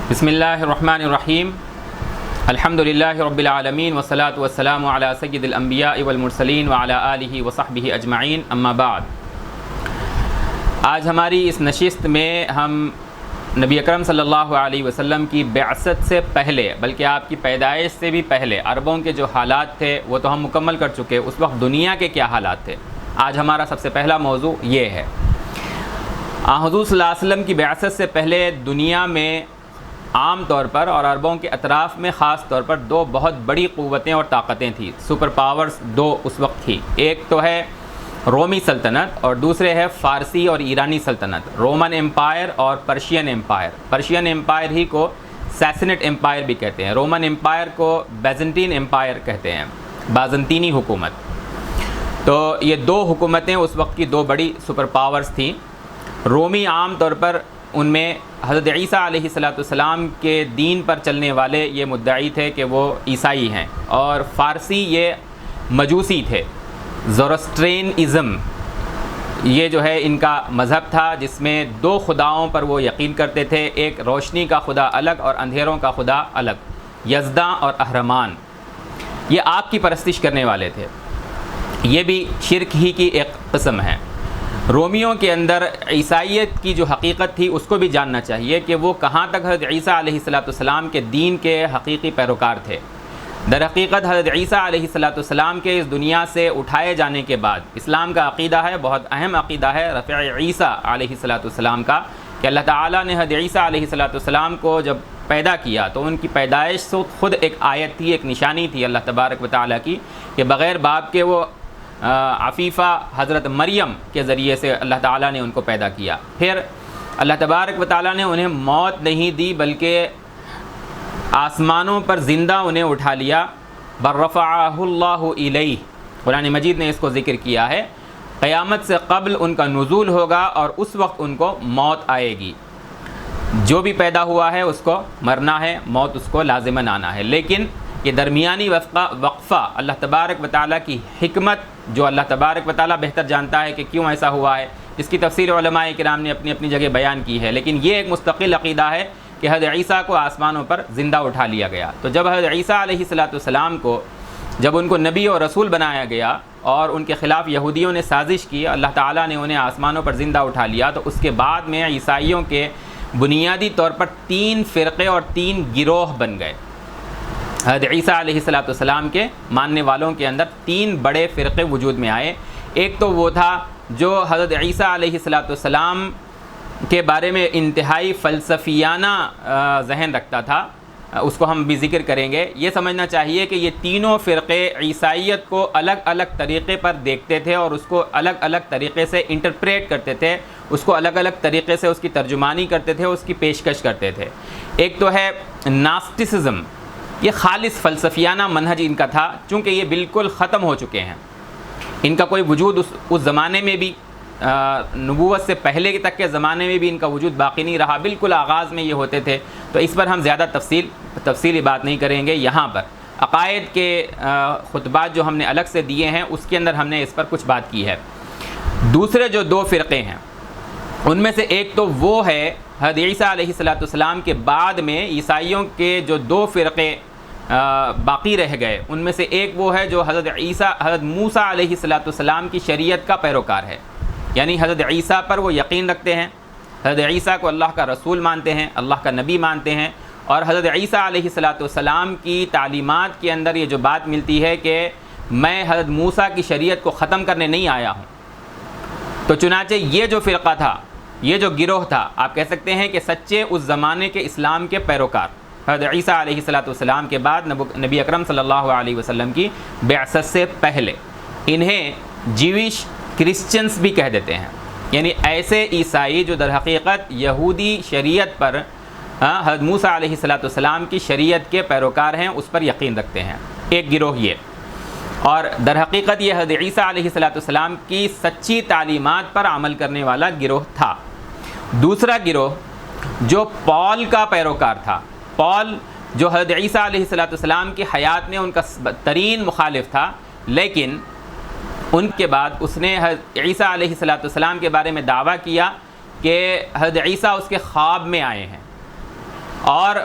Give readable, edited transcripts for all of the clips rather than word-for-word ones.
بسم اللہ الرحمن الرحیم الحمدللہ رب العالمین والصلاة والسلام علی سید الانبیاء والمرسلین وعلی آلہ وصحبہ اجمعین اما بعد۔ آج ہماری اس نشست میں ہم نبی اکرم صلی اللہ علیہ وسلم کی بعثت سے پہلے بلکہ آپ کی پیدائش سے بھی پہلے عربوں کے جو حالات تھے وہ تو ہم مکمل کر چکے، اس وقت دنیا کے کیا حالات تھے۔ آج ہمارا سب سے پہلا موضوع یہ ہے، حضور صلی اللہ علیہ وسلم کی بعثت سے پہلے دنیا میں عام طور پر اور عربوں کے اطراف میں خاص طور پر دو بہت بڑی قوتیں اور طاقتیں تھیں، سپر پاورز دو اس وقت تھی۔ ایک تو ہے رومی سلطنت اور دوسرے ہے فارسی اور ایرانی سلطنت، رومن امپائر اور پرشین امپائر۔ پرشین امپائر ہی کو سیسنٹ امپائر بھی کہتے ہیں، رومن امپائر کو بیزنٹین امپائر کہتے ہیں، بازنطینی حکومت۔ تو یہ دو حکومتیں اس وقت کی دو بڑی سپر پاورز تھیں۔ رومی عام طور پر ان میں حضرت عیسیٰ علیہ السلام کے دین پر چلنے والے یہ مدعی تھے کہ وہ عیسائی ہیں، اور فارسی یہ مجوسی تھے، زورسٹرینزم یہ جو ہے ان کا مذہب تھا، جس میں دو خداؤں پر وہ یقین کرتے تھے، ایک روشنی کا خدا الگ اور اندھیروں کا خدا الگ، یزداں اور اہرمان۔ یہ آگ کی پرستش کرنے والے تھے، یہ بھی شرک ہی کی ایک قسم ہے۔ رومیوں کے اندر عیسائیت کی جو حقیقت تھی اس کو بھی جاننا چاہیے کہ وہ کہاں تک حضرت عیسیٰ علیہ السلام کے دین کے حقیقی پیروکار تھے۔ در حقیقت حضرت عیسیٰ علیہ السلام کے اس دنیا سے اٹھائے جانے کے بعد اسلام کا عقیدہ ہے، بہت اہم عقیدہ ہے رفع عیسیٰ علیہ السلام کا، کہ اللہ تعالیٰ نے حضرت عیسیٰ علیہ السلام کو جب پیدا کیا تو ان کی پیدائش سے خود ایک آیت تھی، ایک نشانی تھی اللہ تبارک و تعالیٰ کی، کہ بغیر باپ کے وہ عفیفہ حضرت مریم کے ذریعے سے اللہ تعالیٰ نے ان کو پیدا کیا۔ پھر اللہ تبارک و تعالیٰ نے انہیں موت نہیں دی بلکہ آسمانوں پر زندہ انہیں اٹھا لیا، برفعہ اللہ الیہ، قرآن مجید نے اس کو ذکر کیا ہے۔ قیامت سے قبل ان کا نزول ہوگا اور اس وقت ان کو موت آئے گی۔ جو بھی پیدا ہوا ہے اس کو مرنا ہے، موت اس کو لازماً آنا ہے، لیکن یہ درمیانی وقفہ اللہ تبارک و تعالیٰ کی حکمت، جو اللہ تبارک و تعالیٰ بہتر جانتا ہے کہ کیوں ایسا ہوا ہے، اس کی تفسیر علماء کرام نے اپنی اپنی جگہ بیان کی ہے، لیکن یہ ایک مستقل عقیدہ ہے کہ حضرت عیسیٰ کو آسمانوں پر زندہ اٹھا لیا گیا۔ تو جب حضرت عیسیٰ علیہ السلام کو جب ان کو نبی اور رسول بنایا گیا اور ان کے خلاف یہودیوں نے سازش کی، اللہ تعالیٰ نے انہیں آسمانوں پر زندہ اٹھا لیا، تو اس کے بعد میں عیسائیوں کے بنیادی طور پر 3 فرقے اور 3 گروہ بن گئے۔ حضرت عیسیٰ علیہ السلام کے ماننے والوں کے اندر 3 بڑے فرقے وجود میں آئے۔ ایک تو وہ تھا جو حضرت عیسیٰ علیہ السلام کے بارے میں انتہائی فلسفیانہ ذہن رکھتا تھا، اس کو ہم بھی ذکر کریں گے۔ یہ سمجھنا چاہیے کہ یہ تینوں فرقے عیسائیت کو الگ الگ طریقے پر دیکھتے تھے اور اس کو الگ الگ طریقے سے انٹرپریٹ کرتے تھے، اس کو الگ الگ طریقے سے اس کی ترجمانی کرتے تھے، اس کی پیشکش کرتے تھے۔ ایک تو ہے ناسٹسزم، یہ خالص فلسفیانہ منہج ان کا تھا، چونکہ یہ بالکل ختم ہو چکے ہیں، ان کا کوئی وجود اس زمانے میں بھی، نبوت سے پہلے تک کے زمانے میں بھی ان کا وجود باقی نہیں رہا، بالکل آغاز میں یہ ہوتے تھے۔ تو اس پر ہم زیادہ تفصیلی بات نہیں کریں گے یہاں پر۔ عقائد کے خطبات جو ہم نے الگ سے دیے ہیں اس کے اندر ہم نے اس پر کچھ بات کی ہے۔ دوسرے جو 2 فرقے ہیں ان میں سے ایک تو وہ ہے حضرت عیسیٰ علیہ السلام کے بعد میں عیسائیوں کے جو 2 فرقے باقی رہ گئے، ان میں سے ایک وہ ہے جو حضرت موسیٰ علیہ السلام کی شریعت کا پیروکار ہے، یعنی حضرت عیسیٰ پر وہ یقین رکھتے ہیں، حضرت عیسیٰ کو اللہ کا رسول مانتے ہیں، اللہ کا نبی مانتے ہیں، اور حضرت عیسیٰ علیہ السلام کی تعلیمات کے اندر یہ جو بات ملتی ہے کہ میں حضرت موسیٰ کی شریعت کو ختم کرنے نہیں آیا ہوں۔ تو چنانچہ یہ جو فرقہ تھا، یہ جو گروہ تھا، آپ کہہ سکتے ہیں کہ سچے اس زمانے کے اسلام کے پیروکار، حضرت عیسیٰ علیہ السلام کے بعد نبی اکرم صلی اللہ علیہ وسلم کی بعثت سے پہلے، انہیں جیوش کرسچنز بھی کہہ دیتے ہیں، یعنی ایسے عیسائی جو در حقیقت یہودی شریعت پر، حضرت موسیٰ علیہ السلام کی شریعت کے پیروکار ہیں، اس پر یقین رکھتے ہیں۔ ایک گروہ یہ، اور در حقیقت یہ حضرت عیسیٰ علیہ السلام کی سچی تعلیمات پر عمل کرنے والا گروہ تھا۔ دوسرا گروہ جو پال کا پیروکار تھا، پال جو حضرت عیسیٰ علیہ السلام کی حیات میں ان کا ترین مخالف تھا، لیکن ان کے بعد اس نے حضرت عیسیٰ علیہ السلام کے بارے میں دعویٰ کیا کہ حضرت عیسیٰ اس کے خواب میں آئے ہیں، اور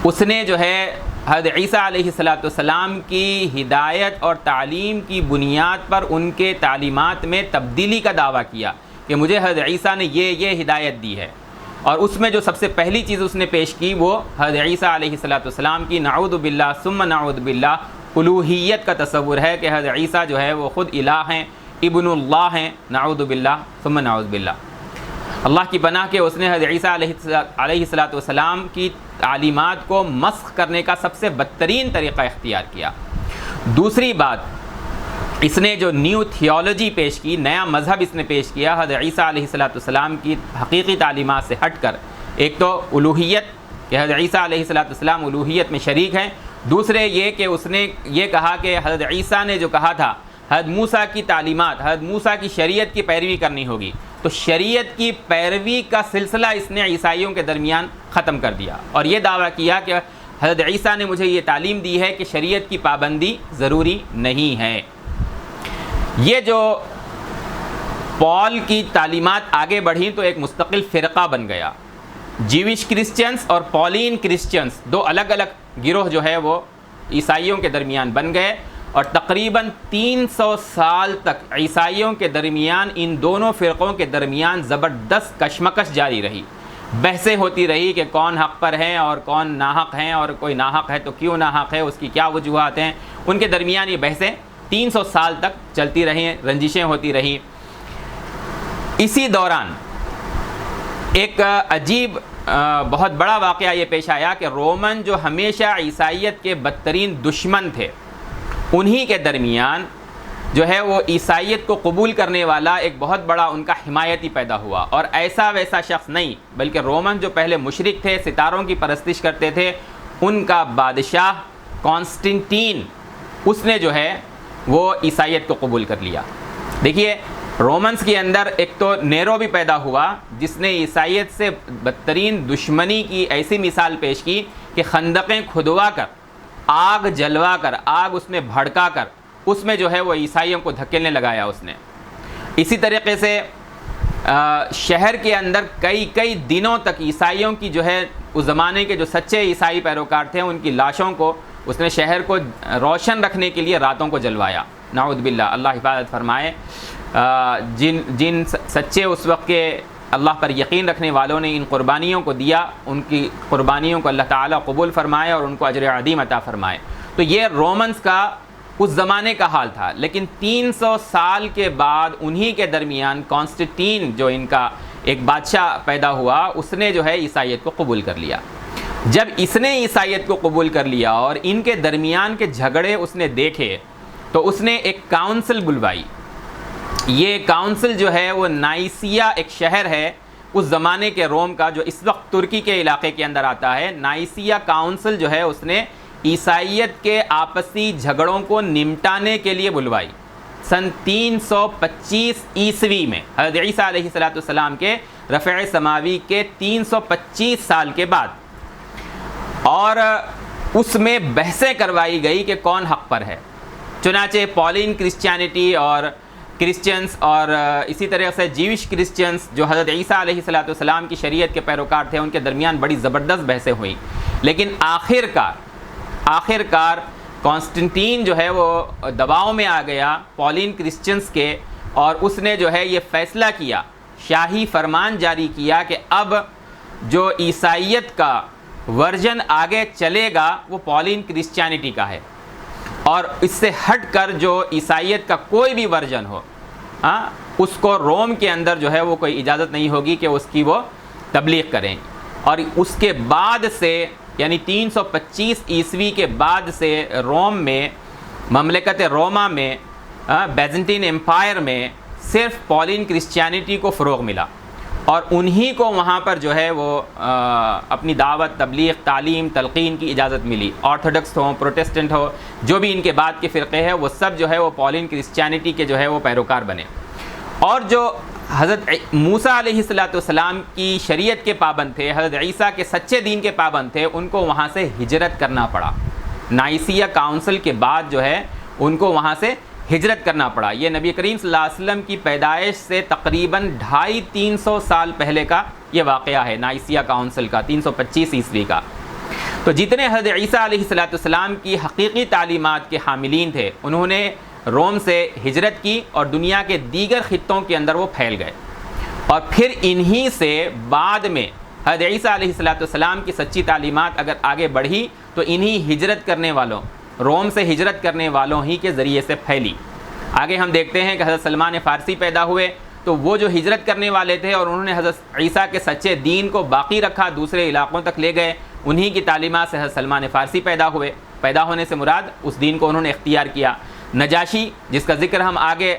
اس نے جو ہے حضرت عیسیٰ علیہ السلام کی ہدایت اور تعلیم کی بنیاد پر ان کے تعلیمات میں تبدیلی کا دعویٰ کیا کہ مجھے حضرت عیسیٰ نے یہ ہدایت دی ہے، اور اس میں جو سب سے پہلی چیز اس نے پیش کی وہ حضرت عیسیٰ علیہ السلام کی نعوذ باللہ ثم نعوذ باللہ الوہیت کا تصور ہے کہ حضرت عیسیٰ جو ہے وہ خود الہ ہیں، ابن اللہ ہیں، نعوذ باللہ ثم نعوذ باللہ، اللہ کی پناہ کہ اس نے حضرت عیسیٰ علیہ السلام کی تعلیمات کو مسخ کرنے کا سب سے بدترین طریقہ اختیار کیا۔ دوسری بات، اس نے جو نیو تھیولوجی پیش کی، نیا مذہب اس نے پیش کیا حضرت عیسیٰ علیہ السلام کی حقیقی تعلیمات سے ہٹ کر۔ ایک تو الوہیت کہ حضرت عیسیٰ علیہ السلام الوہیت میں شریک ہیں، دوسرے یہ کہ اس نے یہ کہا کہ حضرت عیسیٰ نے جو کہا تھا حضرت موسیٰ کی تعلیمات، حضرت موسیٰ کی شریعت کی پیروی کرنی ہوگی، تو شریعت کی پیروی کا سلسلہ اس نے عیسائیوں کے درمیان ختم کر دیا، اور یہ دعویٰ کیا کہ حضرت عیسیٰ نے مجھے یہ تعلیم دی ہے کہ شریعت کی پابندی ضروری نہیں ہے۔ یہ جو پال کی تعلیمات آگے بڑھیں تو ایک مستقل فرقہ بن گیا، جیوش کرسچنز اور پولین کرسچنز، دو الگ الگ گروہ جو ہے وہ عیسائیوں کے درمیان بن گئے، اور تقریباً 300 سال تک عیسائیوں کے درمیان ان دونوں فرقوں کے درمیان زبردست کشمکش جاری رہی، بحثیں ہوتی رہی کہ کون حق پر ہیں اور کون ناحق ہیں، اور کوئی ناحق ہے تو کیوں ناحق ہے، اس کی کیا وجوہات ہیں، ان کے درمیان یہ بحثیں 300 سال تک چلتی رہیں، رنجشیں ہوتی رہیں۔ اسی دوران ایک عجیب بہت بڑا واقعہ یہ پیش آیا کہ رومن جو ہمیشہ عیسائیت کے بدترین دشمن تھے، انہی کے درمیان جو ہے وہ عیسائیت کو قبول کرنے والا ایک بہت بڑا ان کا حمایتی پیدا ہوا، اور ایسا ویسا شخص نہیں بلکہ رومن جو پہلے مشرک تھے، ستاروں کی پرستش کرتے تھے، ان کا بادشاہ کانسٹنٹین، اس نے جو ہے وہ عیسائیت کو قبول کر لیا۔ دیکھیے رومنز کے اندر ایک تو نیرو بھی پیدا ہوا جس نے عیسائیت سے بدترین دشمنی کی ایسی مثال پیش کی کہ خندقیں کھدوا کر، آگ جلوا کر، آگ اس میں بھڑکا کر اس میں جو ہے وہ عیسائیوں کو دھکیلنے لگایا اس نے۔ اسی طریقے سے شہر کے اندر کئی دنوں تک عیسائیوں کی جو ہے اس زمانے کے جو سچے عیسائی پیروکار تھے ان کی لاشوں کو اس نے شہر کو روشن رکھنے کے لیے راتوں کو جلوایا، نعوذ باللہ، اللہ حفاظت فرمائے۔ جن سچے اس وقت کے اللہ پر یقین رکھنے والوں نے ان قربانیوں کو دیا، ان کی قربانیوں کو اللہ تعالیٰ قبول فرمائے اور ان کو اجر عظیم عطا فرمائے۔ تو یہ رومنز کا اس زمانے کا حال تھا، لیکن 300 سال کے بعد انہی کے درمیان کانسٹنٹین جو ان کا ایک بادشاہ پیدا ہوا، اس نے جو ہے عیسائیت کو قبول کر لیا۔ جب اس نے عیسائیت کو قبول کر لیا اور ان کے درمیان کے جھگڑے اس نے دیکھے تو اس نے ایک کاؤنسل بلوائی۔ یہ کاؤنسل جو ہے وہ نائسیا ایک شہر ہے اس زمانے کے روم کا جو اس وقت ترکی کے علاقے کے اندر آتا ہے، نائسیا کاؤنسل جو ہے اس نے عیسائیت کے آپسی جھگڑوں کو نمٹانے کے لیے بلوائی سن 325 عیسوی میں، حضرت عیسیٰ علیہ السلام کے رفع سماوی کے 325 سال کے بعد، اور اس میں بحثیں کروائی گئی کہ کون حق پر ہے۔ چنانچہ پولین کرسچینٹی اور کرسچنز اور اسی طرح سے جیوش کرسچنز جو حضرت عیسیٰ علیہ السلام کی شریعت کے پیروکار تھے ان کے درمیان بڑی زبردست بحثیں ہوئیں، لیکن آخر کار کانسٹنٹین جو ہے وہ دباؤ میں آ گیا پولین کرسچنز کے، اور اس نے جو ہے یہ فیصلہ کیا، شاہی فرمان جاری کیا کہ اب جو عیسائیت کا ورژن آگے چلے گا وہ پولین کرسچینٹی کا ہے، اور اس سے ہٹ کر جو عیسائیت کا کوئی بھی ورژن ہو اس کو روم کے اندر جو ہے وہ کوئی اجازت نہیں ہوگی کہ اس کی وہ تبلیغ کریں۔ اور اس کے بعد سے یعنی 325 عیسوی کے بعد سے روم میں، مملکت روما میں، بیزنٹین امپائر میں صرف پولین کرسچینٹی کو فروغ ملا، اور انہی کو وہاں پر جو ہے وہ اپنی دعوت، تبلیغ، تعلیم، تلقین کی اجازت ملی۔ آرتھوڈکس ہوں، پروٹسٹنٹ ہو، جو بھی ان کے بعد کے فرقے ہیں وہ سب جو ہے وہ پولین کرسچینٹی کے جو ہے وہ پیروکار بنے۔ اور جو حضرت موسیٰ علیہ السلام کی شریعت کے پابند تھے، حضرت عیسیٰ کے سچے دین کے پابند تھے، ان کو وہاں سے ہجرت کرنا پڑا۔ نائسیا کاؤنسل کے بعد جو ہے ان کو وہاں سے ہجرت کرنا پڑا۔ یہ نبی کریم صلی اللہ علیہ وسلم کی پیدائش سے تقریباً 250-300 سال پہلے کا یہ واقعہ ہے، نائسیہ کاؤنسل کا، 325 عیسوی کا۔ تو جتنے حضرت عیسیٰ علیہ السلام کی حقیقی تعلیمات کے حاملین تھے، انہوں نے روم سے ہجرت کی اور دنیا کے دیگر خطوں کے اندر وہ پھیل گئے، اور پھر انہی سے بعد میں حضرت عیسیٰ علیہ السلام کی سچی تعلیمات اگر آگے بڑھی تو انہی ہجرت کرنے والوں، روم سے ہجرت کرنے والوں ہی کے ذریعے سے پھیلی۔ آگے ہم دیکھتے ہیں کہ حضرت سلمان فارسی پیدا ہوئے تو وہ جو ہجرت کرنے والے تھے اور انہوں نے حضرت عیسیٰ کے سچے دین کو باقی رکھا، دوسرے علاقوں تک لے گئے، انہی کی تعلیمات سے حضرت سلمان فارسی پیدا ہوئے۔ پیدا ہونے سے مراد اس دین کو انہوں نے اختیار کیا۔ نجاشی، جس کا ذکر ہم آگے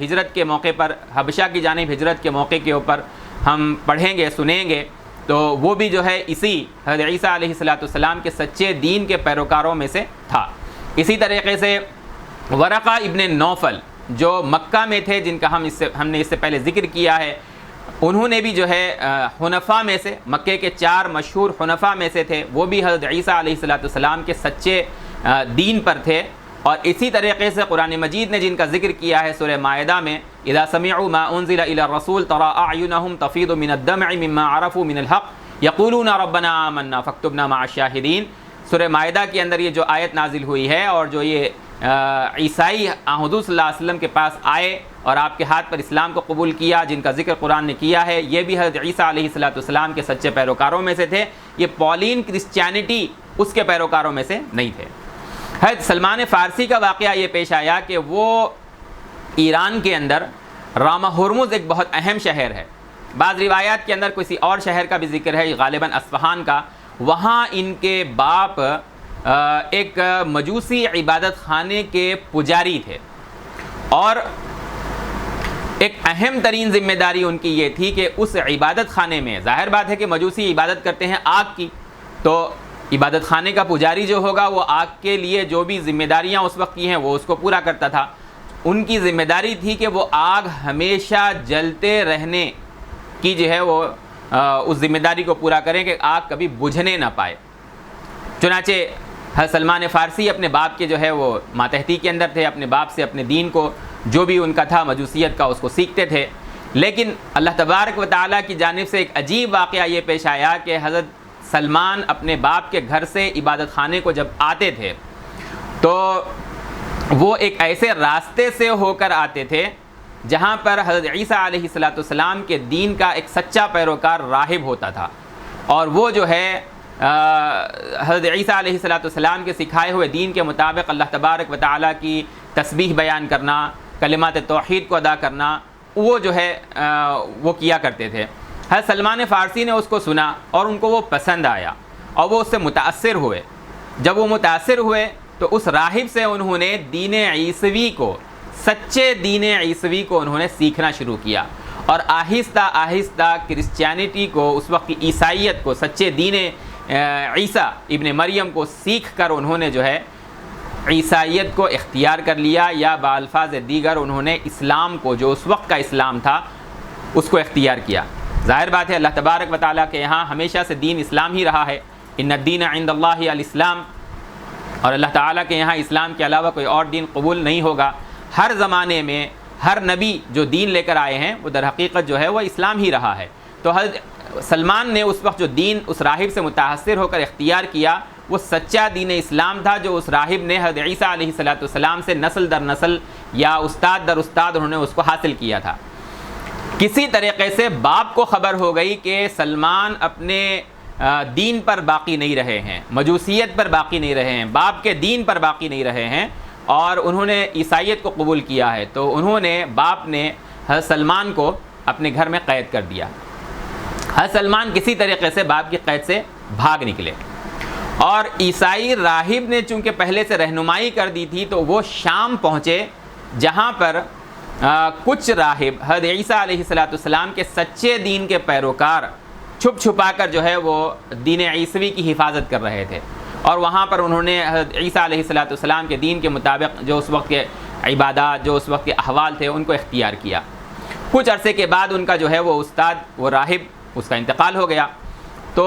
ہجرت کے موقع پر، حبشہ کی جانب ہجرت کے موقع کے اوپر ہم پڑھیں گے، سنیں گے، تو وہ بھی جو ہے اسی حضرت عیسیٰ علیہ السلام کے سچے دین کے پیروکاروں میں سے تھا۔ اسی طریقے سے ورقہ ابن نوفل جو مکہ میں تھے، جن کا ہم نے اس سے پہلے ذکر کیا ہے، انہوں نے بھی جو ہے حنفاء میں سے، مکے کے 4 مشہور حنفاء میں سے تھے، وہ بھی حضرت عیسیٰ علیہ السلام کے سچے دین پر تھے۔ اور اسی طریقے سے قرآن مجید نے جن کا ذکر کیا ہے سورہ مائدہ میں، اذا سمعوا ما انزل الى الرسول ترى اعینهم تفیض من الدمع مما عرفوا من الحق یقولون ربنا آمنا فاکتبنا مع الشاہدین۔ سورہ مائدہ کے اندر یہ جو آیت نازل ہوئی ہے، اور جو یہ عیسائی حضور صلی اللہ علیہ وسلم کے پاس آئے اور آپ کے ہاتھ پر اسلام کو قبول کیا، جن کا ذکر قرآن نے کیا ہے، یہ بھی حضرت عیسیٰ علیہ السلام کے سچے پیروکاروں میں سے تھے۔ یہ پولین کرسچینٹی اس کے پیروکاروں میں سے نہیں تھے۔ حضرت سلمان فارسی کا واقعہ یہ پیش آیا کہ وہ ایران کے اندر رامہ ہرمز ایک بہت اہم شہر ہے، بعض روایات کے اندر کسی اور شہر کا بھی ذکر ہے، غالباً اصفہان کا۔ وہاں ان کے باپ ایک مجوسی عبادت خانے کے پجاری تھے، اور ایک اہم ترین ذمہ داری ان کی یہ تھی کہ اس عبادت خانے میں، ظاہر بات ہے کہ مجوسی عبادت کرتے ہیں آگ کی، تو عبادت خانے کا پجاری جو ہوگا وہ آگ کے لیے جو بھی ذمہ داریاں اس وقت کی ہیں وہ اس کو پورا کرتا تھا۔ ان کی ذمہ داری تھی کہ وہ آگ ہمیشہ جلتے رہنے کی جو ہے وہ اس ذمہ داری کو پورا کریں کہ آگ کبھی بجھنے نہ پائے۔ چنانچہ حضرت سلمان فارسی اپنے باپ کے جو ہے وہ ماتحتی کے اندر تھے، اپنے باپ سے اپنے دین کو جو بھی ان کا تھا مجوسیت کا اس کو سیکھتے تھے۔ لیکن اللہ تبارک و تعالیٰ کی جانب سے ایک عجیب واقعہ یہ پیش آیا کہ حضرت سلمان اپنے باپ کے گھر سے عبادت خانے کو جب آتے تھے تو وہ ایک ایسے راستے سے ہو کر آتے تھے جہاں پر حضرت عیسیٰ علیہ السلام کے دین کا ایک سچا پیروکار راہب ہوتا تھا، اور وہ جو ہے حضرت عیسیٰ علیہ السلام کے سکھائے ہوئے دین کے مطابق اللہ تبارک و تعالیٰ کی تسبیح بیان کرنا، کلمات توحید کو ادا کرنا، وہ جو ہے وہ کیا کرتے تھے۔ حضرت سلمان فارسی نے اس کو سنا اور ان کو وہ پسند آیا اور وہ اس سے متاثر ہوئے۔ جب وہ متاثر ہوئے تو اس راہب سے انہوں نے دین عیسوی کو، سچے دین عیسوی کو انہوں نے سیکھنا شروع کیا، اور آہستہ آہستہ کرسچینٹی کو، اس وقت کی عیسائیت کو، سچے دین عیسیٰ ابن مریم کو سیکھ کر انہوں نے جو ہے عیسائیت کو اختیار کر لیا، یا بالفاظ دیگر انہوں نے اسلام کو، جو اس وقت کا اسلام تھا، اس کو اختیار کیا۔ ظاہر بات ہے اللہ تبارک و تعالیٰ کے یہاں ہمیشہ سے دین اسلام ہی رہا ہے، ان الدین عند اللہ الاسلام، اور اللہ تعالیٰ کے یہاں اسلام کے علاوہ کوئی اور دین قبول نہیں ہوگا۔ ہر زمانے میں ہر نبی جو دین لے کر آئے ہیں وہ در حقیقت جو ہے وہ اسلام ہی رہا ہے۔ تو حضرت سلمان نے اس وقت جو دین اس راہب سے متاثر ہو کر اختیار کیا وہ سچا دین اسلام تھا، جو اس راہب نے حضرت عیسیٰ علیہ السلام سے نسل در نسل یا استاد در استاد انہوں نے اس کو حاصل کیا تھا۔ کسی طریقے سے باپ کو خبر ہو گئی کہ سلمان اپنے دین پر باقی نہیں رہے ہیں، مجوسیت پر باقی نہیں رہے ہیں، باپ کے دین پر باقی نہیں رہے ہیں، اور انہوں نے عیسائیت کو قبول کیا ہے، تو انہوں نے، باپ نے حضرت سلمان کو اپنے گھر میں قید کر دیا۔ حضرت سلمان کسی طریقے سے باپ کی قید سے بھاگ نکلے، اور عیسائی راہب نے چونکہ پہلے سے رہنمائی کر دی تھی تو وہ شام پہنچے، جہاں پر کچھ راہب حضرت عیسیٰ علیہ السلام کے سچے دین کے پیروکار چھپ چھپا کر جو ہے وہ دین عیسوی کی حفاظت کر رہے تھے، اور وہاں پر انہوں نے حضرت عیسیٰ علیہ السلام کے دین کے مطابق جو اس وقت کے عبادات، جو اس وقت کے احوال تھے، ان کو اختیار کیا۔ کچھ عرصے کے بعد ان کا جو ہے وہ استاد، وہ راہب، اس کا انتقال ہو گیا، تو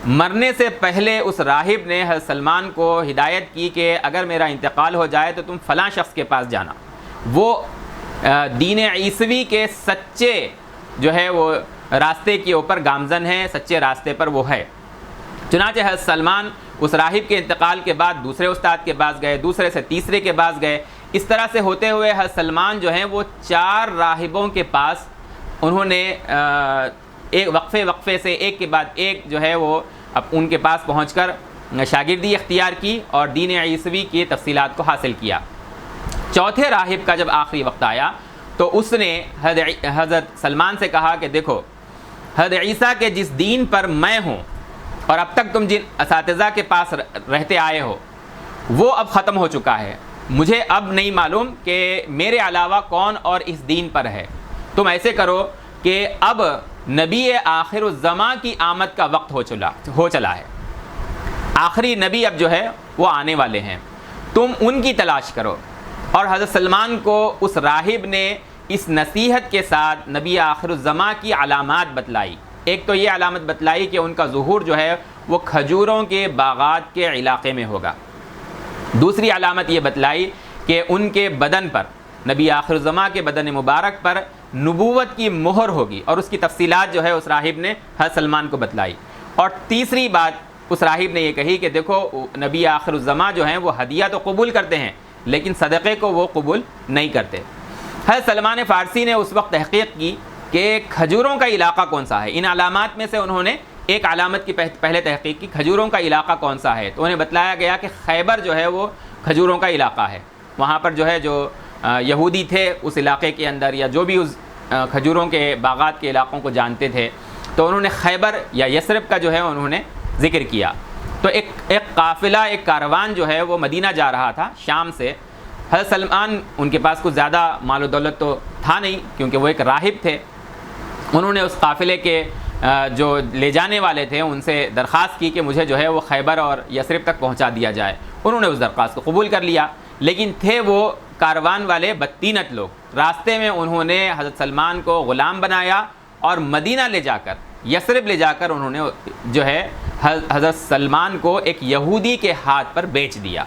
مرنے سے پہلے اس راہب نے حضرت سلمان کو ہدایت کی کہ اگر میرا انتقال ہو جائے تو تم فلاں شخص کے پاس جانا، وہ دین عیسوی کے سچے جو ہے وہ راستے کے اوپر گامزن ہے، سچے راستے پر وہ ہے۔ چنانچہ حضرت سلمان اس راہب کے انتقال کے بعد دوسرے استاد کے پاس گئے، دوسرے سے تیسرے کے پاس گئے، اس طرح سے ہوتے ہوئے حضرت سلمان جو ہیں وہ 4 راہبوں کے پاس انہوں نے ایک وقفے سے ایک کے بعد ایک جو ہے وہ اب ان کے پاس پہنچ کر شاگردی اختیار کی اور دین عیسوی کی تفصیلات کو حاصل کیا۔ چوتھے راہب کا جب آخری وقت آیا تو اس نے حضرت سلمان سے کہا کہ دیکھو، حضرت عیسیٰ کے جس دین پر میں ہوں اور اب تک تم جن اساتذہ کے پاس رہتے آئے ہو وہ اب ختم ہو چکا ہے، مجھے اب نہیں معلوم کہ میرے علاوہ کون اور اس دین پر ہے، تم ایسے کرو کہ اب نبی آخر الزماں کی آمد کا وقت ہو چلا ہے، آخری نبی اب جو ہے وہ آنے والے ہیں، تم ان کی تلاش کرو۔ اور حضرت سلمان کو اس راہب نے اس نصیحت کے ساتھ نبی آخر الزماں کی علامات بتلائی۔ ایک تو یہ علامت بتلائی کہ ان کا ظہور جو ہے وہ کھجوروں کے باغات کے علاقے میں ہوگا، دوسری علامت یہ بتلائی کہ ان کے بدن پر، نبی آخر الزماں کے بدن مبارک پر نبوت کی مہر ہوگی، اور اس کی تفصیلات جو ہے اس راہب نے حضرت سلمان کو بتلائی۔ اور تیسری بات اس راہب نے یہ کہی کہ دیکھو، نبی آخر الزماں جو ہیں وہ ہدیہ تو قبول کرتے ہیں لیکن صدقے کو وہ قبول نہیں کرتے۔ حضرت سلمان فارسی نے اس وقت تحقیق کی کہ کھجوروں کا علاقہ کون سا ہے۔ ان علامات میں سے انہوں نے ایک علامت کی پہلے تحقیق کی، کھجوروں کا علاقہ کون سا ہے، تو انہیں بتلایا گیا کہ خیبر جو ہے وہ کھجوروں کا علاقہ ہے، وہاں پر جو ہے جو یہودی تھے اس علاقے کے اندر یا جو بھی اس کھجوروں کے باغات کے علاقوں کو جانتے تھے، تو انہوں نے خیبر یا یثرب کا جو ہے انہوں نے ذکر کیا۔ تو ایک قافلہ، ایک کاروان جو ہے وہ مدینہ جا رہا تھا شام سے۔ حضرت سلمان ان کے پاس کچھ زیادہ مال و دولت تو تھا نہیں کیونکہ وہ ایک راہب تھے، انہوں نے اس قافلے کے جو لے جانے والے تھے ان سے درخواست کی کہ مجھے جو ہے وہ خیبر اور یثرب تک پہنچا دیا جائے۔ انہوں نے اس درخواست کو قبول کر لیا، لیکن تھے وہ کاروان والے بدطینت لوگ، راستے میں انہوں نے حضرت سلمان کو غلام بنایا اور مدینہ لے جا کر، یثرب لے جا کر انہوں نے جو ہے حضرت سلمان کو ایک یہودی کے ہاتھ پر بیچ دیا۔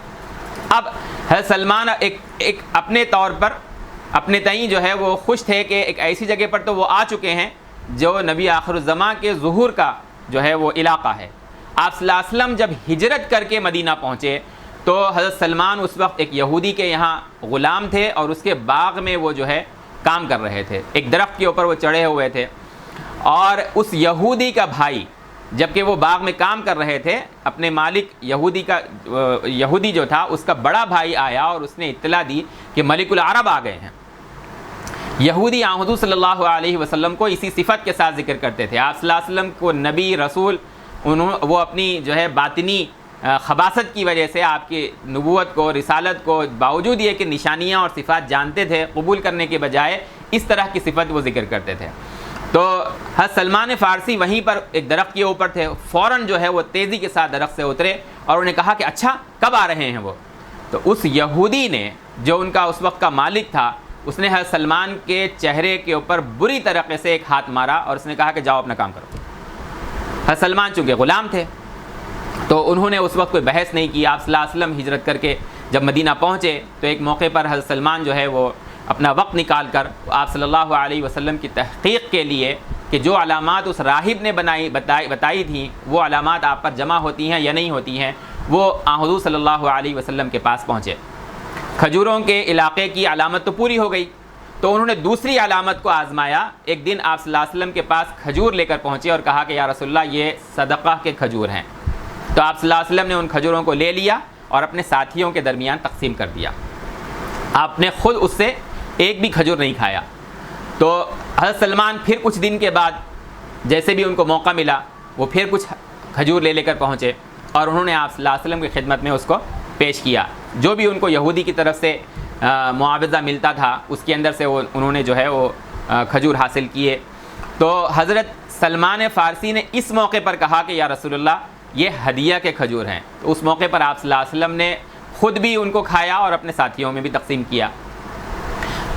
اب حضرت سلمان ایک اپنے طور پر اپنے تئیں جو ہے وہ خوش تھے کہ ایک ایسی جگہ پر تو وہ آ چکے ہیں جو نبی آخر الزماں کے ظہور کا جو ہے وہ علاقہ ہے۔ آپ صلی اللہ علیہ وسلم جب ہجرت کر کے مدینہ پہنچے تو حضرت سلمان اس وقت ایک یہودی کے یہاں غلام تھے اور اس کے باغ میں وہ جو ہے کام کر رہے تھے، ایک درخت کے اوپر وہ چڑھے ہوئے تھے، اور اس یہودی کا بھائی جبکہ وہ باغ میں کام کر رہے تھے، اپنے مالک یہودی جو تھا اس کا بڑا بھائی آیا اور اس نے اطلاع دی کہ ملک العرب آ گئے ہیں۔ یہودی حضور صلی اللہ علیہ وسلم کو اسی صفت کے ساتھ ذکر کرتے تھے، آپ صلی اللہ علیہ وسلم کو نبی رسول، وہ اپنی جو ہے باطنی خباثت کی وجہ سے آپ کی نبوت کو، رسالت کو، باوجود یہ کہ نشانیاں اور صفات جانتے تھے، قبول کرنے کے بجائے اس طرح کی صفت وہ ذکر کرتے تھے۔ تو حضرت سلمان فارسی وہیں پر ایک درخت کے اوپر تھے، فوراً جو ہے وہ تیزی کے ساتھ درخت سے اترے اور انہیں کہا کہ اچھا کب آ رہے ہیں وہ؟ تو اس یہودی نے جو ان کا اس وقت کا مالک تھا، اس نے حضرت سلمان کے چہرے کے اوپر بری طریقے سے ایک ہاتھ مارا اور اس نے کہا کہ جاؤ اپنا کام کرو۔ حضرت سلمان چونکہ غلام تھے تو انہوں نے اس وقت کوئی بحث نہیں کی۔ آپ صلی اللہ علیہ وسلم ہجرت کر کے جب مدینہ پہنچے تو ایک موقع پر حضرت سلمان جو ہے وہ اپنا وقت نکال کر آپ صلی اللہ علیہ وسلم کی تحقیق کے لیے کہ جو علامات اس راہب نے بتائی تھیں وہ علامات آپ پر جمع ہوتی ہیں یا نہیں ہوتی ہیں، وہ حضور صلی اللہ علیہ وسلم کے پاس پہنچے۔ کھجوروں کے علاقے کی علامت تو پوری ہو گئی، تو انہوں نے دوسری علامت کو آزمایا۔ ایک دن آپ صلی اللہ علیہ وسلم کے پاس کھجور لے کر پہنچے اور کہا کہ یا رسول اللہ یہ صدقہ کے کھجور ہیں۔ تو آپ صلی اللہ علیہ وسلم نے ان کھجوروں کو لے لیا اور اپنے ساتھیوں کے درمیان تقسیم کر دیا، آپ نے خود اس سے ایک بھی کھجور نہیں کھایا۔ تو حضرت سلمان پھر کچھ دن کے بعد جیسے بھی ان کو موقع ملا وہ پھر کچھ کھجور لے کر پہنچے اور انہوں نے آپ صلی اللہ علیہ وسلم کی خدمت میں اس کو پیش کیا۔ جو بھی ان کو یہودی کی طرف سے معاوضہ ملتا تھا اس کے اندر سے انہوں نے جو ہے وہ کھجور حاصل کیے۔ تو حضرت سلمان فارسی نے اس موقع پر کہا کہ یا رسول اللہ یہ ہدیہ کے کھجور ہیں۔ تو اس موقع پر آپ صلی اللہ علیہ وسلم نے خود بھی ان کو کھایا اور اپنے ساتھیوں میں بھی تقسیم کیا۔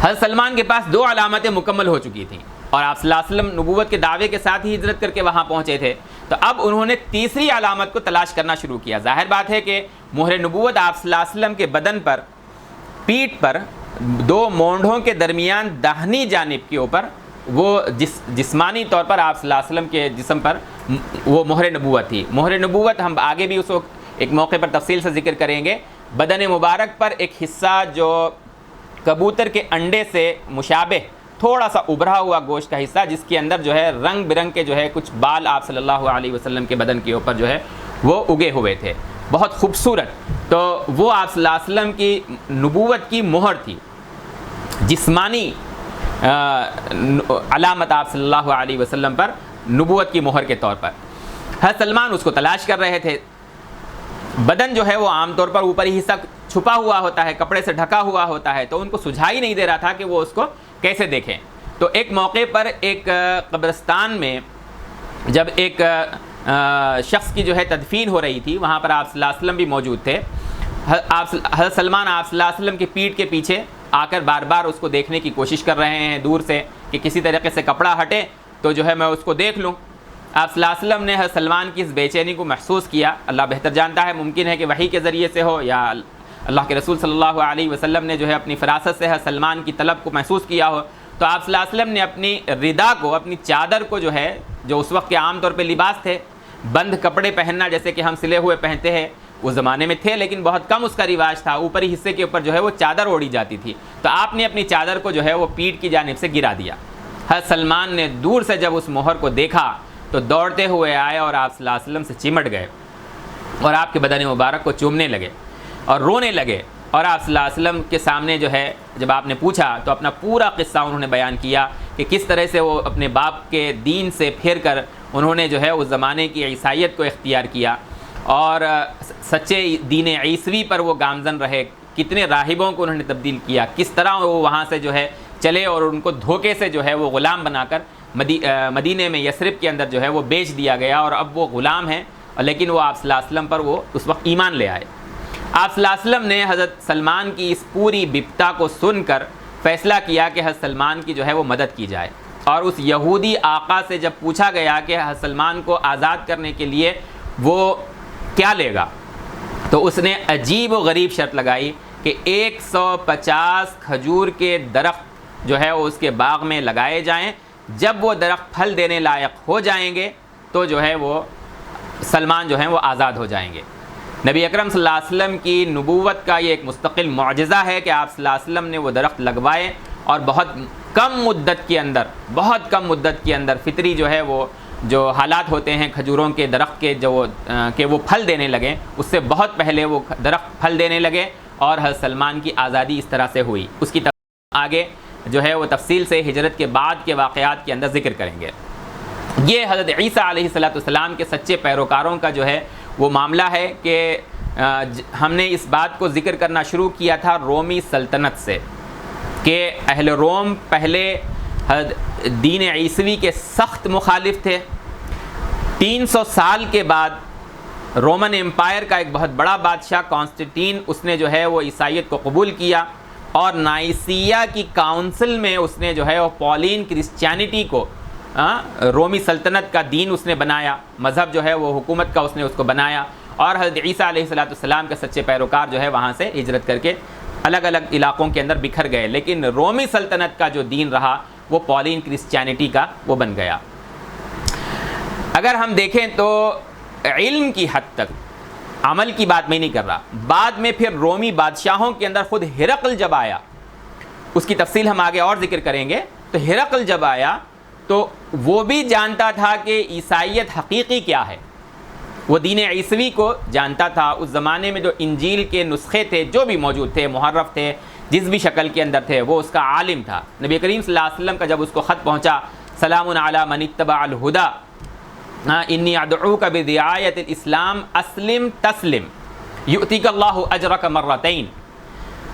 حضرت سلمان کے پاس دو علامتیں مکمل ہو چکی تھیں۔ اور آپ صلی اللہ علیہ وسلم نبوت کے دعوے کے ساتھ ہی ہجرت کر کے وہاں پہنچے تھے. تو اب انہوں نے تیسری علامت کو تلاش کرنا شروع کیا. ظاہر بات ہے کہ مہر نبوت آپ صلی اللہ علیہ وسلم کے بدن پر، پیٹھ پر، دو مونڈھوں کے درمیان داہنی جانب کے اوپر وہ جسمانی طور پر آپ صلی اللہ علیہ وسلم کے جسم پر وہ مہر نبوت تھی. مہر نبوت ہم آگے بھی اس وقت ایک موقع پر تفصیل سے ذکر کریں گے. بدن مبارک پر ایک حصہ جو کبوتر کے انڈے سے مشابہ تھوڑا سا ابھرا ہوا گوشت کا حصہ، جس کے اندر جو ہے رنگ برنگ کے جو ہے کچھ بال آپ صلی اللہ علیہ وسلم کے بدن کے اوپر جو ہے وہ اگے ہوئے تھے، بہت خوبصورت. تو وہ آپ صلی اللہ علیہ وسلم کی نبوت کی مہر تھی، جسمانی علامت آپ صلی اللہ علیہ وسلم پر نبوت کی مہر کے طور پر. حضرت سلمان اس کو تلاش کر رہے تھے. بدن جو ہے وہ عام طور پر اوپری حصہ چھپا ہوا ہوتا ہے، کپڑے سے ڈھکا ہوا ہوتا ہے، تو ان کو سجھائی نہیں دے رہا تھا کہ وہ اس کو کیسے دیکھیں. تو ایک موقع پر ایک قبرستان میں جب ایک شخص کی جو ہے تدفین ہو رہی تھی، وہاں پر آپ صلی اللہ علیہ وسلم بھی موجود تھے. حضرت سلمان آپ صلی اللہ علیہ وسلم کی پیٹھ کے پیچھے آ کر بار بار اس کو دیکھنے کی کوشش کر رہے ہیں دور سے، کہ کسی طریقے سے کپڑا ہٹے تو جو ہے میں اس کو دیکھ لوں. آپ صلی اللہ علیہ وسلم نے حضرت سلمان کی اس بے چینی کو محسوس کیا. اللہ بہتر جانتا ہے، ممکن ہے کہ وحی کے ذریعے سے ہو، یا اللہ کے رسول صلی اللہ علیہ وسلم نے جو ہے اپنی فراست سے حضرت سلمان کی طلب کو محسوس کیا ہو. تو آپ صلی اللہ علیہ وسلم نے اپنی ردا کو، اپنی چادر کو جو ہے، جو اس وقت کے عام طور پہ لباس تھے، بند کپڑے پہننا جیسے کہ ہم سلے ہوئے پہنتے ہیں، اس زمانے میں تھے لیکن بہت کم اس کا رواج تھا، اوپری حصے کے اوپر جو ہے وہ چادر اوڑھی جاتی تھی. تو آپ نے اپنی چادر کو جو ہے وہ پیٹھ کی جانب سے گرا دیا. حضرت سلمان نے دور سے جب اس مہر کو دیکھا تو دوڑتے ہوئے آئے اور آپ صلی اللہ علیہ وسلم سے چمٹ گئے اور آپ کے بدن مبارک کو چومنے لگے اور رونے لگے. اور آپ صلی اللہ علیہ وسلم کے سامنے جو ہے جب آپ نے پوچھا تو اپنا پورا قصہ انہوں نے بیان کیا کہ کس طرح سے وہ اپنے باپ کے دین سے پھر کر انہوں نے جو ہے اس زمانے کی عیسائیت کو اختیار کیا اور سچے دین عیسوی پر وہ گامزن رہے. کتنے راہبوں کو انہوں نے تبدیل کیا، کس طرح وہ وہاں سے جو ہے چلے اور ان کو دھوکے سے جو ہے وہ غلام بنا کر مدینے میں یثرب کے اندر جو ہے وہ بیچ دیا گیا، اور اب وہ غلام ہیں لیکن وہ آپ صلی اللہ علیہ وسلم پر وہ اس وقت ایمان لے آئے. آپ صلی اللہ علیہ وسلم نے حضرت سلمان کی اس پوری بپتا کو سن کر فیصلہ کیا کہ حضرت سلمان کی جو ہے وہ مدد کی جائے. اور اس یہودی آقا سے جب پوچھا گیا کہ حضرت سلمان کو آزاد کرنے کے لیے وہ کیا لے گا، تو اس نے عجیب و غریب شرط لگائی کہ 150 کھجور کے درخت جو ہے وہ اس کے باغ میں لگائے جائیں. جب وہ درخت پھل دینے لائق ہو جائیں گے تو جو ہے وہ سلمان جو ہیں وہ آزاد ہو جائیں گے. نبی اکرم صلی اللہ علیہ وسلم کی نبوت کا یہ ایک مستقل معجزہ ہے کہ آپ صلی اللہ علیہ وسلم نے وہ درخت لگوائے اور بہت کم مدت کے اندر فطری جو ہے وہ جو حالات ہوتے ہیں کھجوروں کے درخت کے جو کہ وہ پھل دینے لگے، اس سے بہت پہلے وہ درخت پھل دینے لگے اور حضرت سلمان کی آزادی اس طرح سے ہوئی. اس کی آگے جو ہے وہ تفصیل سے ہجرت کے بعد کے واقعات کے اندر ذکر کریں گے. یہ حضرت عیسیٰ علیہ السلام کے سچے پیروکاروں کا جو ہے وہ معاملہ ہے کہ ہم نے اس بات کو ذکر کرنا شروع کیا تھا رومی سلطنت سے کہ اہل روم پہلے دین عیسوی کے سخت مخالف تھے. 300 سال کے بعد رومن امپائر کا ایک بہت بڑا بادشاہ کانسٹنٹین، اس نے جو ہے وہ عیسائیت کو قبول کیا اور نائسیہ کی کاؤنسل میں اس نے جو ہے وہ پولین کرسچینٹی کو رومی سلطنت کا دین اس نے بنایا، مذہب جو ہے وہ حکومت کا اس نے اس کو بنایا. اور حضرت عیسیٰ علیہ السلام کے سچے پیروکار جو ہے وہاں سے ہجرت کر کے الگ الگ علاقوں کے اندر بکھر گئے، لیکن رومی سلطنت کا جو دین رہا وہ پولین کرسچینٹی کا وہ بن گیا. اگر ہم دیکھیں تو علم کی حد تک، عمل کی بات میں نہیں کر رہا، بعد میں پھر رومی بادشاہوں کے اندر خود ہرقل جب آیا، اس کی تفصیل ہم آگے اور ذکر کریں گے. تو ہرقل جب آیا تو وہ بھی جانتا تھا کہ عیسائیت حقیقی کیا ہے، وہ دین عیسوی کو جانتا تھا. اس زمانے میں جو انجیل کے نسخے تھے جو بھی موجود تھے، محرف تھے، جس بھی شکل کے اندر تھے، وہ اس کا عالم تھا. نبی کریم صلی اللہ علیہ وسلم کا جب اس کو خط پہنچا، سلام علی من اتبع الہدی انی ادعوک بدعایت الاسلام اسلم تسلم یؤتیک اللہ اجرک مرتین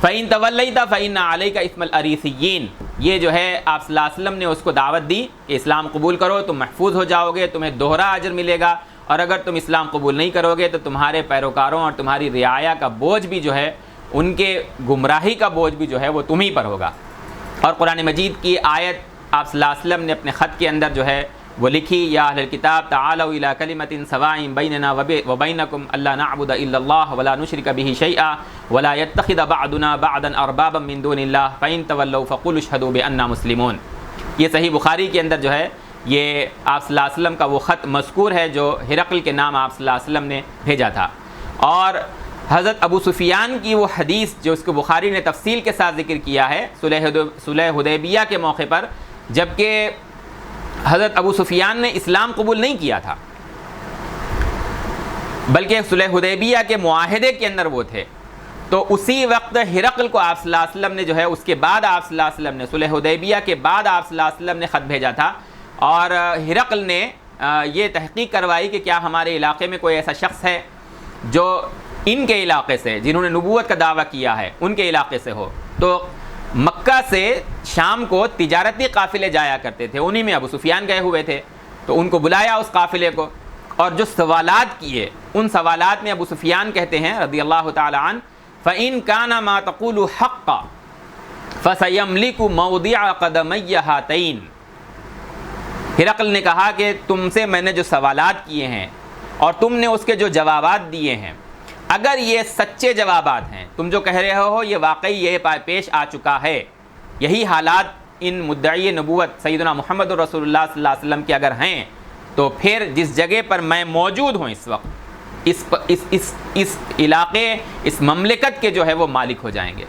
فإن تولیت فإن علیک اسم الأریثیین. یہ جو ہے آپ صلی اللہ علیہ وسلم نے اس کو دعوت دی کہ اسلام قبول کرو، تم محفوظ ہو جاؤ گے، تمہیں دوہرا اجر ملے گا، اور اگر تم اسلام قبول نہیں کرو گے تو تمہارے پیروکاروں اور تمہاری رعایا کا بوجھ بھی جو ہے، ان کے گمراہی کا بوجھ بھی جو ہے وہ تم ہی پر ہوگا. اور قرآن مجید کی آیت آپ صلی اللہ علیہ وسلم نے اپنے خط کے اندر جو ہے وہ لکھی، یا اہل الکتاب تعالوا الی کلمۃ سواء بیننا وبینکم الا نعبد الا اللہ ولا نشرک بہ شیئا ولا یتخذ بعضنا بعضا اربابا من دون اللہ فإن تولوا فقولوا اشہدوا بأننا مسلمون۔ یہ صحیح بخاری کے اندر جو ہے یہ آپ صلی اللہ علیہ وسلم کا وہ خط مذکور ہے جو ہرقل کے نام آپ صلی اللہ علیہ وسلم نے بھیجا تھا۔ اور حضرت ابو سفیان کی وہ حدیث جو اس کو بخاری نے تفصیل کے ساتھ ذکر کیا ہے صلح حدیبیہ کے موقع پر، جبکہ حضرت ابو سفیان نے اسلام قبول نہیں کیا تھا بلکہ صلح حدیبیہ کے معاہدے کے اندر وہ تھے، تو اسی وقت ہرقل کو آپ صلی اللہ علیہ وسلم نے جو ہے اس کے بعد آپ صلی اللہ علیہ وسلم نے صلح حدیبیہ کے بعد آپ صلی اللہ علیہ وسلم نے خط بھیجا تھا، اور ہرقل نے یہ تحقیق کروائی کہ کیا ہمارے علاقے میں کوئی ایسا شخص ہے جو ان کے علاقے سے، جنہوں نے نبوت کا دعویٰ کیا ہے ان کے علاقے سے ہو۔ تو مکہ سے شام کو تجارتی قافلے جایا کرتے تھے، انہی میں ابو سفیان گئے ہوئے تھے، تو ان کو بلایا اس قافلے کو، اور جو سوالات کیے ان سوالات میں ابو سفیان کہتے ہیں رضی اللہ تعالی عنہ فَإِن كَانَ مَا تَقُولُ حَقًّا فَسَيَمْلِكُ مَوْضِعَ قَدَمَيَّ هَاتَيْنِ۔ ہرقل نے کہا کہ تم سے میں نے جو سوالات کیے ہیں اور تم نے اس کے جو جوابات دیے ہیں، اگر یہ سچے جوابات ہیں، تم جو کہہ رہے ہو یہ واقعی یہ پیش آ چکا ہے، یہی حالات ان مدعی نبوت سیدنا محمد رسول اللہ صلی اللہ علیہ وسلم کے اگر ہیں، تو پھر جس جگہ پر میں موجود ہوں اس وقت اس علاقے اس مملکت کے جو ہے وہ مالک ہو جائیں گے۔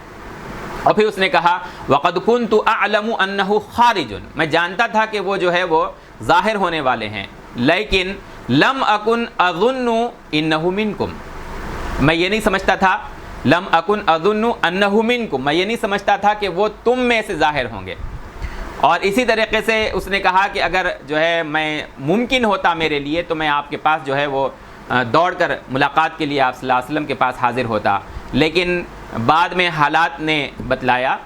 اور پھر اس نے کہا وَقَدْ كُنْتُ أَعْلَمُ أَنَّهُ خَارِجٌ، میں جانتا تھا کہ وہ جو ہے وہ ظاہر ہونے والے ہیں، لیکن لم اکن اظن انہ منکم، میں یہ نہیں سمجھتا تھا، لم اکن اظن انہ منکم، میں یہ نہیں سمجھتا تھا کہ وہ تم میں سے ظاہر ہوں گے۔ اور اسی طریقے سے اس نے کہا کہ اگر جو ہے میں ممکن ہوتا میرے لیے تو میں آپ کے پاس جو ہے وہ دوڑ کر ملاقات کے لیے آپ صلی اللہ علیہ وسلم کے پاس حاضر ہوتا، لیکن بعد میں حالات نے بتلایا،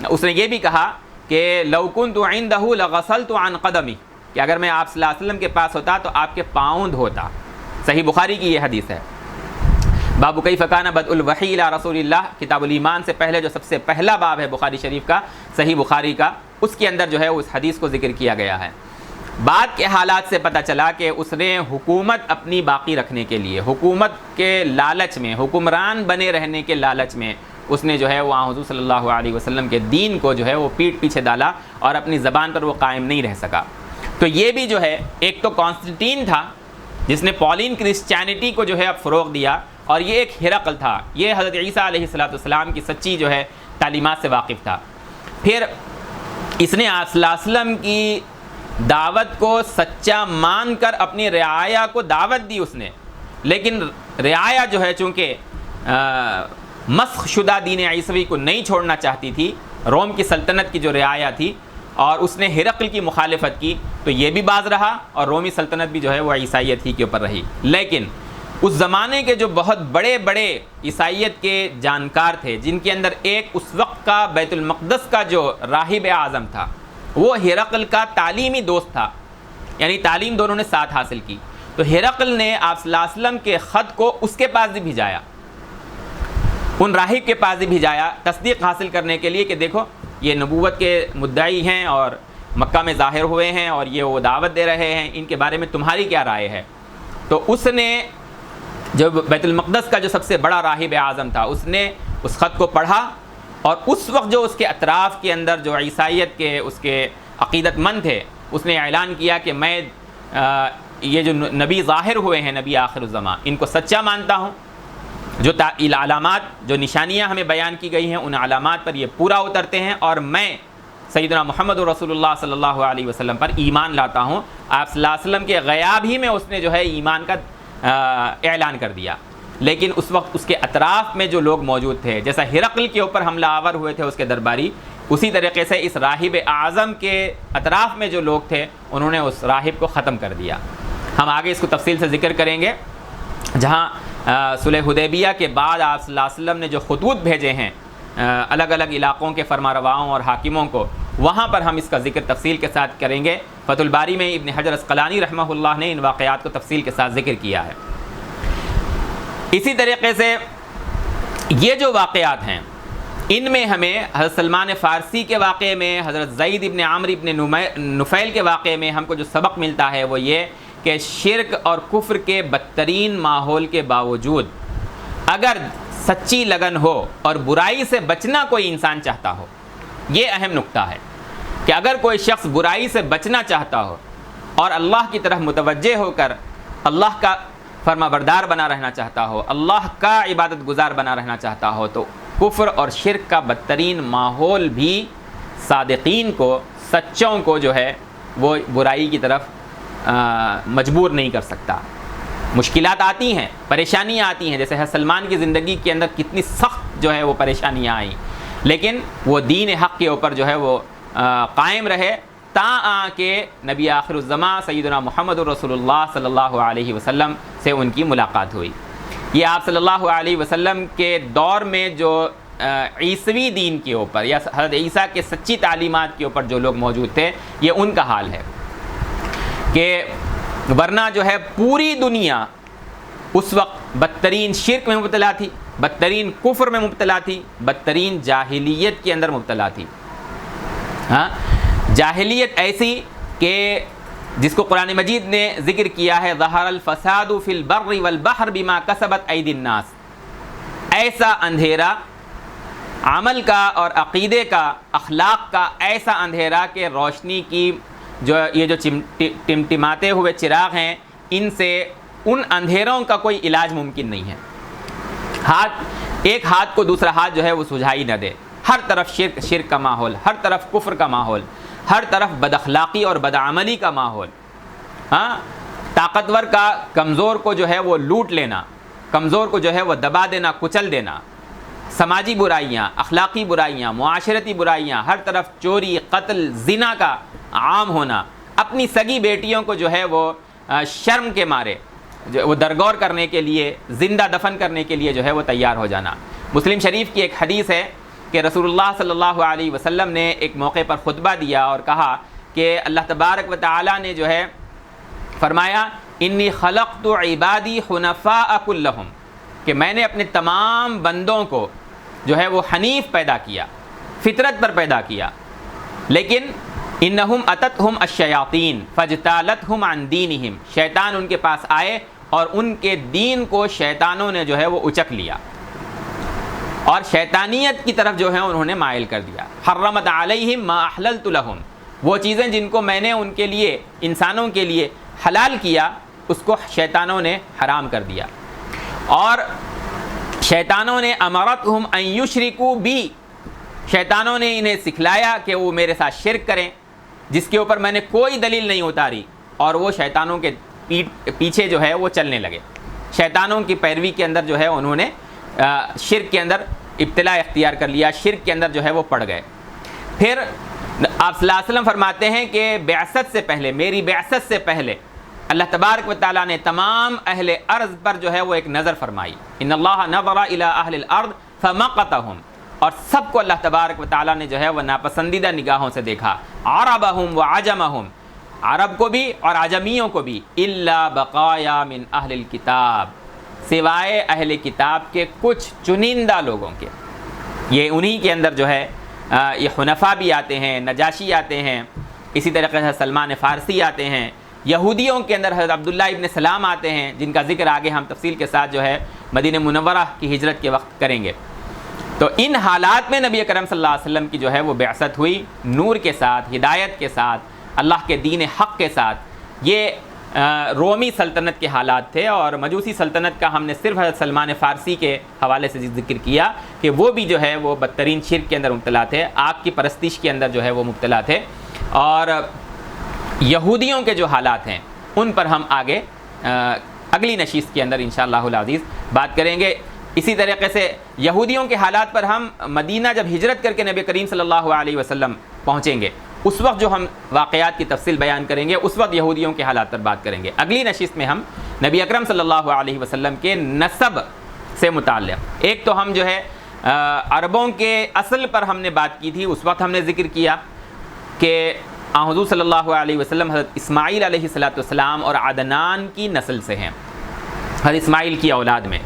اس نے یہ بھی کہا کہ لو كنت عنده لغسلت عن قدمی، کہ اگر میں آپ صلی اللہ علیہ وسلم کے پاس ہوتا تو آپ کے پاؤں دھوتا۔ صحیح بخاری کی یہ حدیث ہے۔ باب کیف کان بدء الوحی الی رسول اللہ، کتاب الایمان سے پہلے جو سب سے پہلا باب ہے بخاری شریف کا، صحیح بخاری کا، اس کے اندر جو ہے اس حدیث کو ذکر کیا گیا ہے۔ بعد کے حالات سے پتہ چلا کہ اس نے حکومت اپنی باقی رکھنے کے لیے، حکومت کے لالچ میں، حکمران بنے رہنے کے لالچ میں، اس نے جو ہے وہ حضور صلی اللہ علیہ وسلم کے دین کو جو ہے وہ پیٹ پیچھے ڈالا اور اپنی زبان پر وہ قائم نہیں رہ سکا۔ تو یہ بھی جو ہے ایک تو کانسٹنٹین تھا جس نے پولین کرسچینٹی کو جو ہے اب فروغ دیا، اور یہ ایک ہرقل تھا، یہ حضرت عیسیٰ علیہ السلام کی سچی جو ہے تعلیمات سے واقف تھا۔ پھر اس نے آپ صلی اللہ علیہ وسلم کی دعوت کو سچا مان کر اپنی رعایا کو دعوت دی اس نے، لیکن رعایا جو ہے چونکہ مسخ شدہ دین عیسوی کو نہیں چھوڑنا چاہتی تھی، روم کی سلطنت کی جو رعایا تھی، اور اس نے ہرقل کی مخالفت کی، تو یہ بھی باز رہا اور رومی سلطنت بھی جو ہے وہ عیسائیت ہی کے اوپر رہی۔ لیکن اس زمانے کے جو بہت بڑے بڑے عیسائیت کے جانکار تھے، جن کے اندر ایک اس وقت کا بیت المقدس کا جو راہب اعظم تھا وہ ہرقل کا تعلیمی دوست تھا، یعنی تعلیم دونوں نے ساتھ حاصل کی، تو ہرقل نے آپ صلی اللہ علیہ وسلم کے خط کو اس کے پاس بھی بھیجایا، ان راہب کے پاس بھی بھیجایا تصدیق حاصل کرنے کے لیے کہ دیکھو یہ نبوت کے مدعی ہیں اور مکہ میں ظاہر ہوئے ہیں اور یہ وہ دعوت دے رہے ہیں، ان کے بارے میں تمہاری کیا رائے ہے؟ تو اس نے جو بیت المقدس کا جو سب سے بڑا راہب اعظم تھا، اس نے اس خط کو پڑھا، اور اس وقت جو اس کے اطراف کے اندر جو عیسائیت کے اس کے عقیدت مند تھے، اس نے اعلان کیا کہ میں یہ جو نبی ظاہر ہوئے ہیں، نبی آخر الزمان، ان کو سچا مانتا ہوں، جو علامات جو نشانیاں ہمیں بیان کی گئی ہیں ان علامات پر یہ پورا اترتے ہیں، اور میں سیدنا محمد رسول اللہ صلی اللہ علیہ وسلم پر ایمان لاتا ہوں۔ آپ صلی اللہ علیہ وسلم کے غیاب ہی میں اس نے جو ہے ایمان کا اعلان کر دیا، لیکن اس وقت اس کے اطراف میں جو لوگ موجود تھے، جیسا ہرقل کے اوپر حملہ آور ہوئے تھے اس کے درباری، اسی طریقے سے اس راہب اعظم کے اطراف میں جو لوگ تھے انہوں نے اس راہب کو ختم کر دیا۔ ہم آگے اس کو تفصیل سے ذکر کریں گے، جہاں صلح حدیبیہ کے بعد آپ صلی اللہ علیہ وسلم نے جو خطوط بھیجے ہیں الگ الگ علاقوں کے فرمانرواؤں اور حاکموں کو، وہاں پر ہم اس کا ذکر تفصیل کے ساتھ کریں گے۔ فتح الباری میں ابن حجر عسقلانی رحمہ اللہ نے ان واقعات کو تفصیل کے ساتھ ذکر کیا ہے۔ اسی طریقے سے یہ جو واقعات ہیں ان میں ہمیں حضرت سلمان فارسی کے واقعے میں، حضرت زید ابن عمرو ابن نفیل کے واقعے میں ہم کو جو سبق ملتا ہے وہ یہ کہ شرک اور کفر کے بدترین ماحول کے باوجود اگر سچی لگن ہو اور برائی سے بچنا کوئی انسان چاہتا ہو، یہ اہم نقطہ ہے کہ اگر کوئی شخص برائی سے بچنا چاہتا ہو اور اللہ کی طرف متوجہ ہو کر اللہ کا فرما بردار بنا رہنا چاہتا ہو، اللہ کا عبادت گزار بنا رہنا چاہتا ہو، تو کفر اور شرک کا بدترین ماحول بھی صادقین کو، سچوں کو جو ہے وہ برائی کی طرف مجبور نہیں کر سکتا۔ مشکلات آتی ہیں، پریشانیاں آتی ہیں، جیسے حضرت سلمان کی زندگی کے اندر کتنی سخت جو ہے وہ پریشانیاں آئیں، لیکن وہ دین حق کے اوپر جو ہے وہ قائم رہے تا کہ نبی آخر الزماں سیدنا محمد رسول اللہ صلی اللہ علیہ وسلم سے ان کی ملاقات ہوئی۔ یہ آپ صلی اللہ علیہ وسلم کے دور میں جو عیسوی دین کے اوپر یا حضرت عیسیٰ کے سچی تعلیمات کے اوپر جو لوگ موجود تھے، یہ ان کا حال ہے کہ ورنہ جو ہے پوری دنیا اس وقت بدترین شرک میں مبتلا تھی، بدترین کفر میں مبتلا تھی، بدترین جاہلیت کے اندر مبتلا تھی۔ ہاں، جاہلیت ایسی کہ جس کو قرآن مجید نے ذکر کیا ہے، ظہر الفساد فی البر والبحر بما کسبت ایدی الناس، ایسا اندھیرا عمل کا اور عقیدے کا، اخلاق کا ایسا اندھیرا کہ روشنی کی یہ جو ٹمٹماتے ہوئے چراغ ہیں، ان سے ان اندھیروں کا کوئی علاج ممکن نہیں ہے۔ ایک ہاتھ کو دوسرا ہاتھ جو ہے وہ سجھائی نہ دے، ہر طرف شرک کا ماحول، ہر طرف کفر کا ماحول، ہر طرف بد اخلاقی اور بدعملی کا ماحول۔ ہاں، طاقتور کا کمزور کو جو ہے وہ لوٹ لینا، کمزور کو جو ہے وہ دبا دینا، کچل دینا، سماجی برائیاں، اخلاقی برائیاں، معاشرتی برائیاں، ہر طرف چوری، قتل، زنا کا عام ہونا، اپنی سگی بیٹیوں کو جو ہے وہ شرم کے مارے وہ درگور کرنے کے لیے، زندہ دفن کرنے کے لیے جو ہے وہ تیار ہو جانا۔ مسلم شریف کی ایک حدیث ہے کہ رسول اللہ صلی اللہ علیہ وسلم نے ایک موقع پر خطبہ دیا اور کہا کہ اللہ تبارک و تعالیٰ نے جو ہے فرمایا، انی خلقت عبادی حنفاء کلہم، کہ میں نے اپنے تمام بندوں کو جو ہے وہ حنیف پیدا کیا، فطرت پر پیدا کیا، لیکن انہم اتتہم الشیاطین فاجتالتہم عن دینہم، شیطان ان کے پاس آئے اور ان کے دین کو شیطانوں نے جو ہے وہ اچک لیا اور شیطانیت کی طرف جو ہے انہوں نے مائل کر دیا۔ حرمت علیہم ما احللت لہم، وہ چیزیں جن کو میں نے ان کے لیے، انسانوں کے لیے حلال کیا، اس کو شیطانوں نے حرام کر دیا۔ اور شیطانوں نے امرتہم ان یشرکوا بی، شیطانوں نے انہیں سکھلایا کہ وہ میرے ساتھ شرک کریں، جس کے اوپر میں نے کوئی دلیل نہیں اتاری، اور وہ شیطانوں کے پیچھے جو ہے وہ چلنے لگے، شیطانوں کی پیروی کے اندر جو ہے انہوں نے شرک کے اندر ابتلا اختیار کر لیا، شرک کے اندر جو ہے وہ پڑ گئے۔ پھر آپ صلی اللہ علیہ وسلم فرماتے ہیں کہ بعثت سے پہلے، میری بعثت سے پہلے اللہ تبارک و تعالیٰ نے تمام اہل ارض پر جو ہے وہ ایک نظر فرمائی، ان اللہ نظر الی اہل الارض فمقتہم، اور سب کو اللہ تبارک و تعالیٰ نے جو ہے وہ ناپسندیدہ نگاہوں سے دیکھا، عربہم وعجمہم، عرب کو بھی اور عجمیوں کو بھی، الا بقایا من اہل الکتاب، سوائے اہل کتاب کے کچھ چنندہ لوگوں کے۔ یہ انہی کے اندر جو ہے یہ حنفاء بھی آتے ہیں، نجاشی آتے ہیں، اسی طریقے سے سلمان فارسی آتے ہیں، یہودیوں کے اندر حضرت عبداللہ ابن سلام آتے ہیں، جن کا ذکر آگے ہم تفصیل کے ساتھ جو ہے مدینہ منورہ کی ہجرت کے وقت کریں گے۔ تو ان حالات میں نبی اکرم صلی اللہ علیہ وسلم کی جو ہے وہ بعثت ہوئی، نور کے ساتھ، ہدایت کے ساتھ، اللہ کے دین حق کے ساتھ۔ یہ رومی سلطنت کے حالات تھے، اور مجوسی سلطنت کا ہم نے صرف حضرت سلمان فارسی کے حوالے سے ذکر کیا کہ وہ بھی جو ہے وہ بدترین شرک کے اندر مبتلا تھے، آگ کی پرستش کے اندر جو ہے وہ مبتلا تھے۔ اور یہودیوں کے جو حالات ہیں ان پر ہم آگے اگلی نشست کے اندر انشاءاللہ العزیز بات کریں گے۔ اسی طریقے سے یہودیوں کے حالات پر ہم مدینہ جب ہجرت کر کے نبی کریم صلی اللہ علیہ وسلم پہنچیں گے، اس وقت جو ہم واقعات کی تفصیل بیان کریں گے، اس وقت یہودیوں کے حالات پر بات کریں گے۔ اگلی نشست میں ہم نبی اکرم صلی اللہ علیہ وسلم کے نسب سے متعلق، ایک تو ہم جو ہے عربوں کے اصل پر ہم نے بات کی تھی، اس وقت ہم نے ذکر کیا کہ حضور صلی اللہ علیہ وسلم حضرت اسماعیل علیہ السلام اور عدنان کی نسل سے ہیں، حضرت اسماعیل کی اولاد میں۔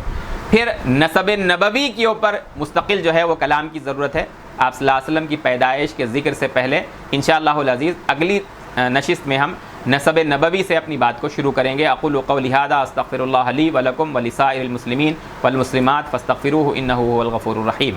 پھر نسب نبوی کے اوپر مستقل جو ہے وہ کلام کی ضرورت ہے، آپ صلی اللہ علیہ وسلم کی پیدائش کے ذکر سے پہلے۔ انشاءاللہ العزیز اگلی نشست میں ہم نسب نبوی سے اپنی بات کو شروع کریں گے۔ اقول قولی ھذا استغفر اللہ لی ولکم ولسائر المسلمین والمسلمات فاستغفروہ انہ ھو الغفور الرحیم۔